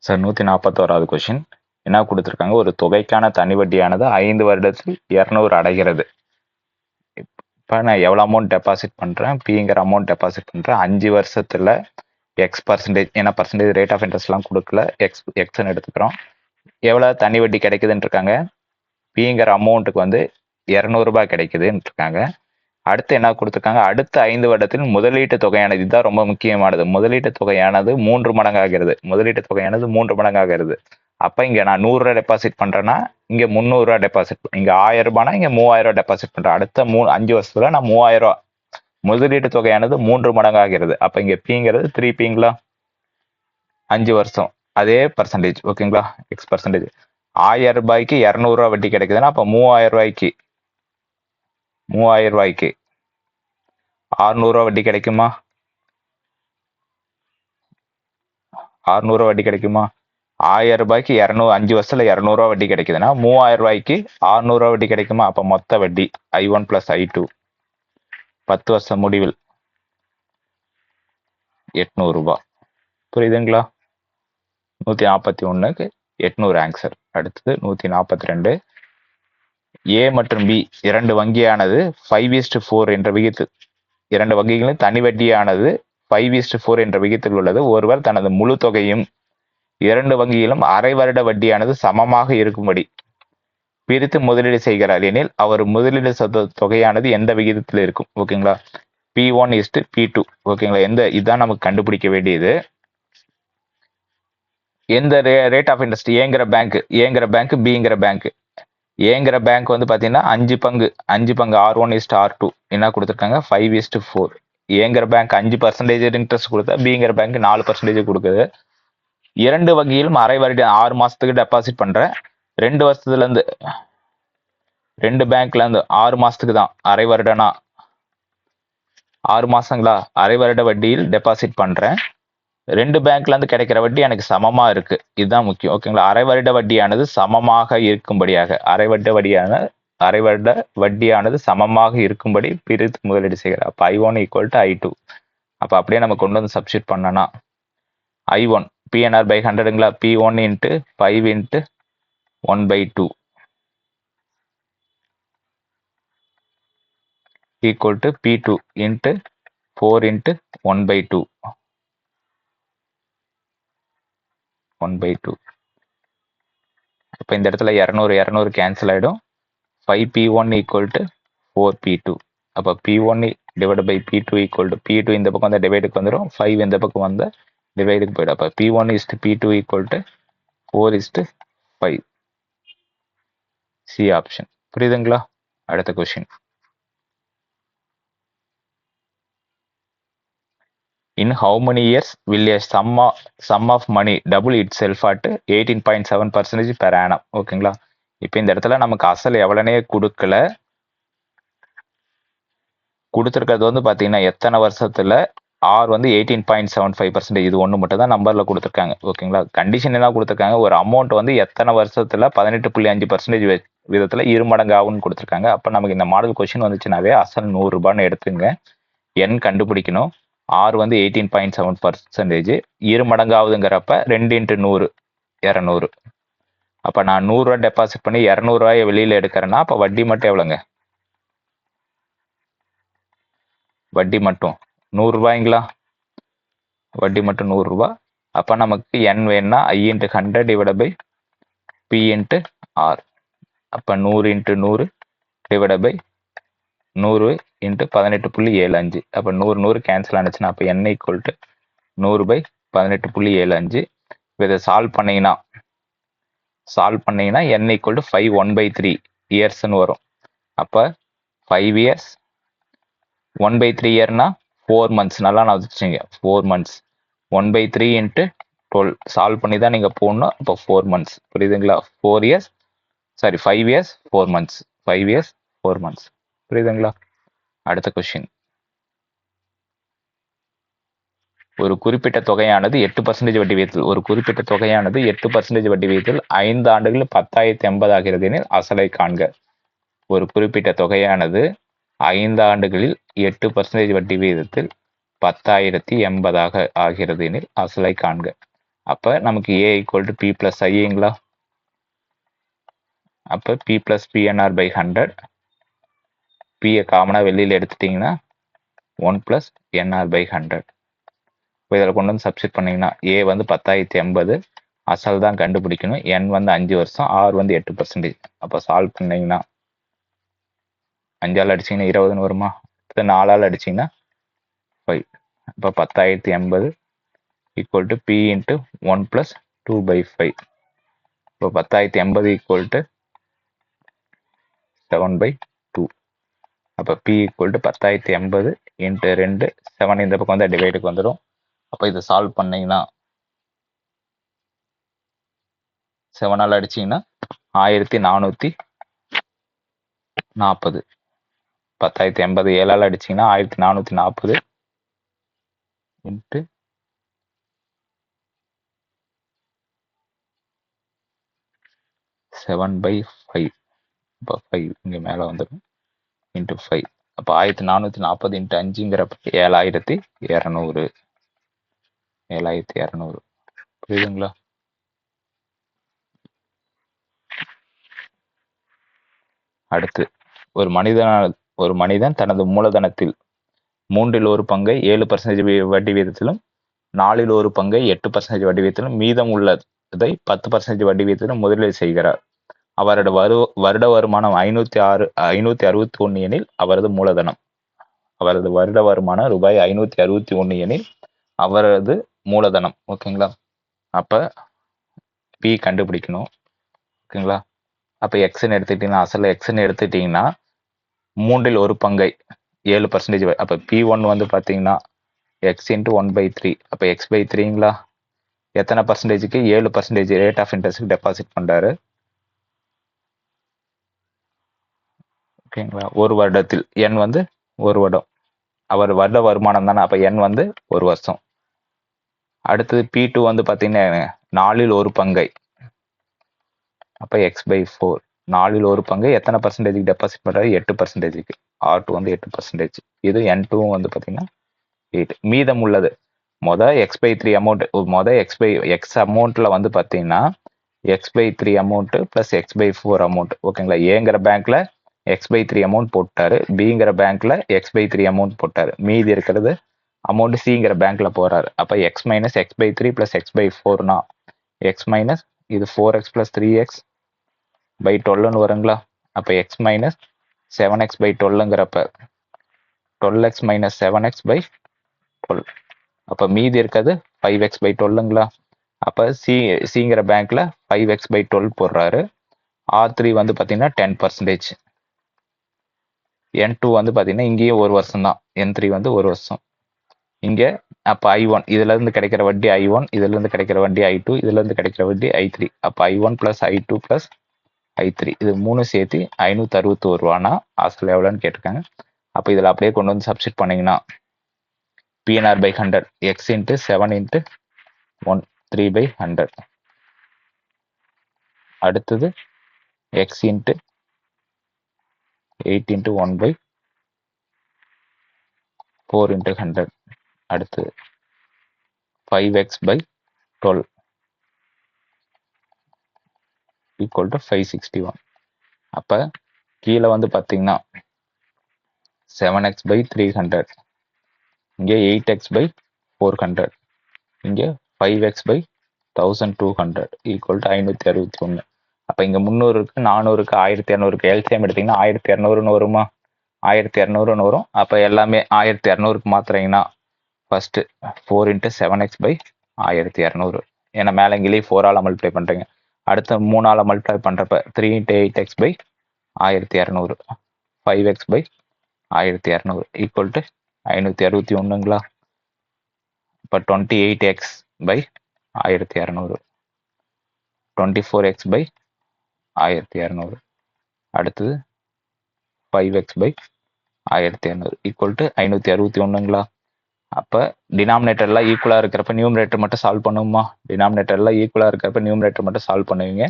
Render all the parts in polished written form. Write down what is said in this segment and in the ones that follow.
Sir 141வது question என்ன கொடுத்துருக்காங்க? ஒரு தொகைக்கான தனி வட்டியானது 5 வருடத்தில் 200 அடைகிறது. இப்போ நான் எவ்வளோ அமௌண்ட் டெபாசிட் பண்ணுறேன், பிங்கிற அமௌண்ட் டெபாசிட் பண்ணுறேன் 5 வருஷத்தில் X%, ஏன்னா பர்சன்டேஜ் ரேட் ஆஃப் இன்ட்ரெஸ்ட்லாம் கொடுக்கல, எக்ஸ்ன்னு எடுத்துக்கிறோம். எவ்வளோ தனி வட்டி கிடைக்குதுன்னு இருக்காங்க, பிங்கிற அமௌண்ட்டுக்கு வந்து 200 ரூபாய் கிடைக்குதுன்னு இருக்காங்க. அடுத்து என்ன கொடுத்துருக்காங்க, அடுத்த 5 வருடத்தில் முதலீட்டு தொகையானது, இதுதான் ரொம்ப முக்கியமானது, முதலீட்டு தொகையானது 3 மடங்காகிறது. முதலீட்டு தொகையானது 3 மடங்காகிறது. அப்போ இங்கே நான் 100 ரூபா டெபாசிட் பண்ணுறேன்னா இங்கே 300 ரூபா டெபாசிட், இங்கே 1000 ரூபானா இங்கே 3000 ரூபா டெபாசிட் பண்ணுறேன். அடுத்த 5 வருஷத்துல நான் 3000 ரூபா, முதலீட்டு தொகையானது 3 மடங்காகிறது. அப்போ இங்கே பிங்கிறது 3Pங்களா, 5 வருஷம் அதே பர்சன்டேஜ். ஓகேங்களா, X%. 1000 ரூபாய்க்கு 200 ரூபா வட்டி கிடைக்குதுன்னா அப்போ 3000 ரூபாய்க்கு 600 ரூபா வட்டி கிடைக்குமா? 600 ரூபா வட்டி கிடைக்குமா? 1000 ரூபாய்க்கு 200, 5 வருஷத்துல 200 ரூபா வட்டி கிடைக்குதுன்னா 3000 ரூபாய்க்கு 600 ரூபா வட்டி கிடைக்குமா? அப்ப மொத்த வட்டி I1 + I2 10 வருஷம் முடிவில் 800 ரூபாய். புரியுதுங்களா? 141க்கு 800 ஆன்சர். அடுத்தது 142. A மற்றும் B இரண்டு வங்கியானது 5:4 என்ற விகிதத்தில், இரண்டு வங்கிகளின் தனி வட்டியானது 5:4 என்ற விகிதத்தில் உள்ளது. ஒருவர் தனது முழு தொகையும் இரண்டு வங்கியிலும் அரை வருட வட்டியானது சமமாக இருக்கும்படி பிரித்து முதலீடு செய்கிறார் எனில் அவர் முதலீடு தொகையானது எந்த விகிதத்தில் இருக்கும்? ஓகேங்களா, P1:P2. ஓகேங்களா, இதுதான் நமக்கு கண்டுபிடிக்க வேண்டியது. எந்த ரேட் ஆஃப் இன்ட்ரெஸ்ட், ஏங்கிற பேங்க் பிங்கிற பேங்க். ஏங்கிற பேங்க் வந்து பார்த்தீங்கன்னா 5 பங்கு R1:R2 என்ன கொடுத்துருக்காங்க, 5:4. ஏங்கிற பேங்க் 5% இன்ட்ரெஸ்ட் கொடுத்தா பிங்கிற பேங்க் 4% கொடுக்குது. இரண்டு வங்கியிலும் அரை வருடம் 6 மாசத்துக்கு டெபாசிட் பண்றேன். 2 வருஷத்துல இருந்து 2 பேங்க்ல இருந்து 6 மாசத்துக்கு தான், அரை வருடம்னா 6 மாசங்களா, அரை வருட வட்டியில் டெபாசிட் பண்றேன். 2 பேங்க்ல இருந்து கிடைக்கிற வட்டி எனக்கு சமமா இருக்கு, இதுதான் முக்கியம். ஓகேங்களா, அரை வருட வட்டியானது சமமாக இருக்கும்படியாக, அரை வருட வட்டியானது சமமாக இருக்கும்படி பிரித்து முதலீடு செய்கிறார். அப்ப I1 = I2. அப்ப அப்படியே நம்ம கொண்டு வந்து சப்ஸ்டிட் பண்ணனா I1 PNR/100ங்களா, P1 × 5 × 1/2 = P2 × 4 × 1/2. இப்போ இந்த இடத்துல 200 கேன்சல் ஆகிடும். 5P1 = 4P2. அப்போ P1 / P2 = P2 இந்த பக்கம் வந்து டிவைடுக்கு வந்துடும், 5 இந்த பக்கம் வந்து டிவைடுக்கு போயிடும். அப்போ P1:P2 = 4:5. C option. புரியுதுங்களா? அடுத்த question. In how many years will a sum of money double itself at 18.7% per annum? ஓகேங்களா, இப்போ இந்த இடத்துல நமக்கு அசல் எவ்வளனே கொடுத்துருக்கிறது வந்து பார்த்தீங்கன்னா எத்தனை வருஷத்துல R வந்து 18.75%. இது ஒன்று மட்டும் தான் நம்பர்ல கொடுத்துருக்காங்க. ஓகேங்களா, கண்டிஷன் என்ன கொடுத்துருக்காங்க, ஒரு அமௌண்ட் வந்து எத்தனை வருஷத்துல 18.5% விதத்துல இருமடங்கு ஆகும்னு கொடுத்துருக்காங்க. அப்போ நமக்கு இந்த மாடல் கொஸ்டின் வந்துச்சுனாவே அசல் 100 ரூபான்னு எடுத்துங்க. N கண்டுபிடிக்கணும். R வந்து 18.7%, இருமடங்காகுதுங்கிறப்ப 2 × 100 200. அப்போ நான் 100 ரூபா டெபாசிட் பண்ணி 200 ரூபாயை வெளியில எடுக்கிறேன்னா அப்போ வட்டி மட்டும் எவ்வளோங்க? வட்டி மட்டும் 100 ரூபாய்ங்களா, வட்டி மட்டும் 100 ரூபாய். அப்போ நமக்கு N வேணும்னா I × 100 / P × R. அப்போ 100 × 100 / 100 × 18.75. அப்போ 100 கேன்சல் ஆனிச்சுன்னா அப்போ N = 100/18.75. இதை சால்வ் பண்ணீங்கன்னா N = 5 1/3 இயர்ஸ்ன்னு வரும். அப்போ 5 years 1/3 இயர்னா 4 months. நல்லா நான் வச்சுங்க, 4 months. 1/3 × 12 சால்வ் பண்ணி தான் நீங்க போடணும். அப்போ 4 months. புரியுதுங்களா? 5 years 4 months. 5 years 4 months. புரியுதுங்களா? அடுத்த கொஸ்டின். ஒரு குறிப்பிட்ட தொகையானது 8% வட்டி வீதத்தில், ஒரு குறிப்பிட்ட தொகையானது 8% வட்டி வீதத்தில் 5 ஆண்டுகளில் 10,080 ஆகிறது எனில் அசலை காண்க. ஒரு குறிப்பிட்ட தொகையானது 5 ஆண்டுகளில் 8% வட்டி வீதத்தில் 10,080 ஆகிறது எனில் அசலை காண்க. அப்போ நமக்கு ஏ ஈக்குவல் டு பி ப்ளஸ் ஐங்களா. அப்போ பி ப்ளஸ் பிஎன்ஆர் பை 100. பியை காமனாக வெளியில் எடுத்துட்டிங்கன்னா 1 ப்ளஸ் என்ஆர் பை 100. இப்போ இதில் கொண்டு வந்து சப்ஸ்டிட் பண்ணிங்கன்னா ஏ வந்து 10,080 அசல் தான் கண்டுபிடிக்கணும். என் வந்து 5 வருஷம், ஆர் வந்து 8%. அப்போ சால்வ் பண்ணிங்கன்னா 5ஆல் அடிச்சிங்கன்னா 20ன்னு வருமா. 4ஆல் அடிச்சிங்கன்னா 5. இப்போ 10,080 equal to P into 1 plus 2/5. இப்போ 10,080 ஈக்குவல் டு 7/2. அப்போ பி ஈக்குவல் டு 10,080 இன்ட்டு 2 7 இந்த பக்கம் வந்து டிவைடுக்கு வந்துடும். அப்போ இதை சால்வ் பண்ணிங்கன்னா 7ஆல் அடிச்சிங்கன்னா 1440. 10,080 7ஆல் அடிச்சிங்கன்னா 1440 இன்ட்டு 7/5. இப்போ 5 இங்கே மேலே வந்துடும் இன்ட்டு 5. அப்போ 1440 இன்ட்டு 5ங்கிறப்ப 7,200. 7,200 புரியுதுங்களா. அடுத்து ஒரு மனிதன் தனது மூலதனத்தில் 1/3 7% வட்டி வீதத்திலும் 1/4 8% வட்டி வீதத்திலும் மீதம் உள்ளதை 10% வட்டி வீதத்திலும் முதலீடு செய்கிறார். அவரது வருட வருமானம் 561 எனில் அவரது மூலதனம். அவரது வருட வருமானம் ரூபாய் 561 எனில் அவரது மூலதனம். ஓகேங்களா. அப்ப பி கண்டுபிடிக்கணும். ஓகேங்களா. அப்ப எக்ஸ்ன்னு எடுத்துக்கிட்டீங்கன்னா அசல் எக்ஸ்ன்னு எடுத்துக்கிட்டீங்கன்னா 1/3 7%. அப்ப P1 வந்து பாத்தீங்கன்னா எக்ஸ் இன்ட்டு 1/3. அப்ப x/3ங்களா. எத்தனை பர்சன்டேஜுக்கு 7% ரேட் ஆஃப் இன்ட்ரெஸ்ட் டெபாசிட் பண்றாரு. ஓகேங்களா. ஒரு வருடத்தில் என் வந்து ஒரு வருடம். அவர் வருட வருமானம் தானே. அப்ப என் வந்து ஒரு வருஷம். அடுத்தது P2 வந்து பாத்தீங்கன்னா 1/4. அப்ப x/4. 1/4 எத்தனை பர்சன்டேஜுக்கு டெபாசிட் பண்றாரு. 8%. R2 வந்து 8%. இது N2 வந்து பாத்தீங்கன்னா 8. மீதம் உள்ளது x/3 அமௌண்ட் x அமௌண்ட்ல வந்து பாத்தீங்கன்னா x/3 amount plus x/4 amount. ஓகேங்களா. ஏங்கிற பேங்க்ல x/3 அமௌண்ட் போட்டாரு. பிங்கிற பேங்க்ல x/3 அமௌண்ட் போட்டாரு. மீதி இருக்கிறது அமௌண்ட் சிங்கிற பேங்க்ல போறாரு. அப்ப x மைனஸ் x/3 பிளஸ் x/4னா x மைனஸ் இது 4x பிளஸ் 3x பை 12ன்னு வருங்களா. அப்ப x மைனஸ் 7x பை 12ங்கிறப்ப 12x மைனஸ் 7x பை 12. அப்ப மீதி இருக்கிறது 5x பை 12ங்களா. அப்ப சிங்கிற பேங்க்ல 5x பை 12 போடுறாரு. R3 வந்து பாத்தீங்கன்னா 10%. N2 வந்து பாத்தீங்கன்னா இங்கேயும் ஒரு வருஷம் தான். N3 வந்து ஒரு வருஷம். இங்க அப்ப I1 இதுல இருந்து கிடைக்கிற வட்டி I1, இதுல இருந்து கிடைக்கிற வட்டி I2, இதுல இருந்து கிடைக்கிற வட்டி I3. அப்ப I1 plus I2 plus I3 இது 3 சேர்த்து 561 ரூபானா அசல் எவ்வளோன்னு கேட்டிருக்காங்க. அப்ப இதுல அப்படியே கொண்டு வந்து சப்ஸ்டிட் பண்ணீங்கன்னா PNR by 100 x into 7 into 1 3/100. அடுத்தது x into 8 into 1/4 into 100. அடுத்து 5x by 12 equal to 561. அப்ப கீழே வந்து பாத்தீங்கன்னா 7x by 300. இங்கே 8x by 400. இங்கே 5x by 1200 equal to 561. அப்ப இங்க 300க்கு 400க்கு 1200க்கு எல்சிஎம் எடுத்தீங்கன்னா 1200ன்னு வருமா. 1200ன்னு வரும். அப்ப எல்லாமே 1200க்கு மாத்துறீங்கன்னா ஃபர்ஸ்ட் 4 into 7x by 1200. ஏன்னா மேல இங்கிலேயே 4ஆல மல்டிப்ளை பண்றீங்க. அடுத்த 3ஆல மல்டிப்ளை பண்றப்ப 3 into 8x by 1200. 5x by 1200 equal to 561ங்களா. இப்போ 28x by 1200. 24x by 1200. அடுத்தது 5x by 1200 ஈக்குவல் டு 561ங்களா. அப்ப டினாமினேட்டர்லாம் ஈக்குவலா இருக்கிறப்ப நியூமரேட்டர் மட்டும் சால்வ் பண்ணுமா. டினாமினேட்டர்லாம் ஈக்குவலா இருக்கிறப்ப நியூமரேட்டர் மட்டும் சால்வ் பண்ணுவீங்க.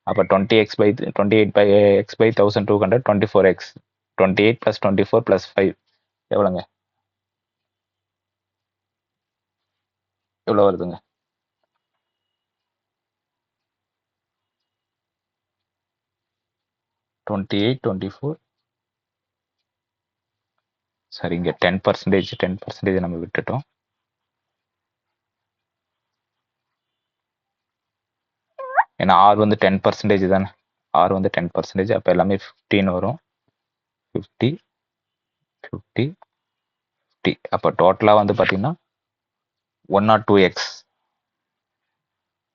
அப்ப 20x by 28 by x by 1200 24x 28 plus 24 plus 5 எவ்வளோங்க. எவ்வளோ வருதுங்க. 28, 24. சரி, இங்கே 10% நம்ம விட்டுட்டோம். ஏன்னா ஆர் வந்து 10% தானே, ஆர் வந்து 10%, அப்போ எல்லாமே 15 வரும். 50, 50, 50. அப்போ டோட்டலாக வந்து பார்த்தீங்கன்னா 102x,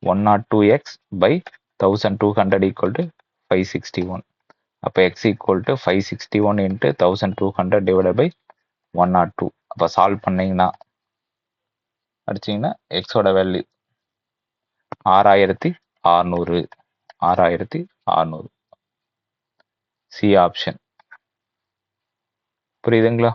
102x by 1200 equal to 561. அப்போ X equal to 561 into 1200 divide by 102. அப்போ சால்வ் பண்ணிங்கன்னா அடிச்சிங்கன்னா எக்ஸோட வேல்யூ 6600. 6600. C option. புரியுதுங்களா?